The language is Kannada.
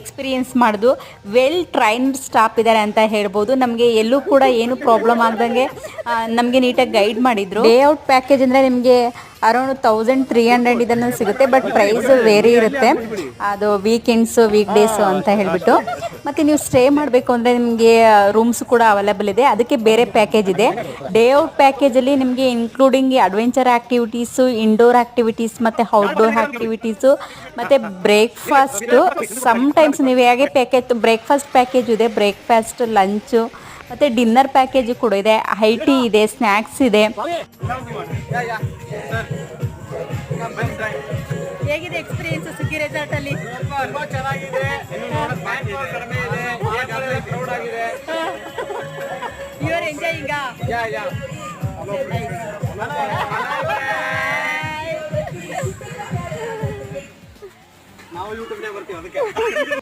ಎಕ್ಸ್ಪೀರಿಯನ್ಸ್ ಮಾಡೋದು. ವೆಲ್ ಟ್ರೈನ್ಡ್ ಸ್ಟಾಫ್ ಇದ್ದಾರೆ ಅಂತ ಹೇಳ್ಬೋದು. ನಮಗೆ ಎಲ್ಲೂ ಕೂಡ ಏನು ಪ್ರಾಬ್ಲಮ್ ಆಗ್ದಂಗೆ ನಮಗೆ ನೀಟಾಗಿ ಗೈಡ್ ಮಾಡಿದರು. ಡೇ ಔಟ್ ಪ್ಯಾಕೇಜ್ ಅಂದರೆ ನಿಮಗೆ ಅರೌಂಡ್ 1300 ಇದನ್ನು ಸಿಗುತ್ತೆ. ಬಟ್ ಪ್ರೈಸ್ ವೇರಿ ಇರುತ್ತೆ, ಅದು ವೀಕೆಂಡ್ಸು ವೀಕ್ ಡೇಸು ಅಂತ ಹೇಳಿಬಿಟ್ಟು. ಮತ್ತು ನೀವು ಸ್ಟೇ ಮಾಡಬೇಕು ಅಂದರೆ ನಿಮಗೆ ರೂಮ್ಸ್ ಕೂಡ ಅವೈಲೇಬಲ್ ಇದೆ, ಅದಕ್ಕೆ ಬೇರೆ ಪ್ಯಾಕೇಜ್ ಇದೆ. ಡೇ ಔಟ್ ಪ್ಯಾಕೇಜಲ್ಲಿ ನಿಮಗೆ including adventure activities, indoor activities ಮತ್ತು ಔಟ್ಡೋರ್ ಆ್ಯಕ್ಟಿವಿಟೀಸು ಮತ್ತು ಬ್ರೇಕ್ಫಾಸ್ಟು. ಸಮ್ಟೈಮ್ಸ್ ನೀವು ಹೇಗೆ ಬ್ರೇಕ್ಫಾಸ್ಟ್ ಪ್ಯಾಕೇಜ್ ಇದೆ, ಬ್ರೇಕ್ಫಾಸ್ಟ್ ಲಂಚು ಮತ್ತು ಡಿನ್ನರ್ ಪ್ಯಾಕೇಜು ಕೂಡ ಇದೆ. ಹೈಟಿ ಇದೆ, ಸ್ನ್ಯಾಕ್ಸ್ ಇದೆ. ಹೇಗಿದೆ ಎಕ್ಸ್ಪೀರಿಯನ್ಸ್ ಸುಗ್ಗಿ ರೆಸಾರ್ಟ್ ಅಲ್ಲಿ? ತುಂಬಾ ಚೆನ್ನಾಗಿದೆ. You are enjoying? ನಾವು ಯೂಟ್ಯೂಬ್ಗೆ ಬರ್ತೀವಿ ಅದಕ್ಕೆ.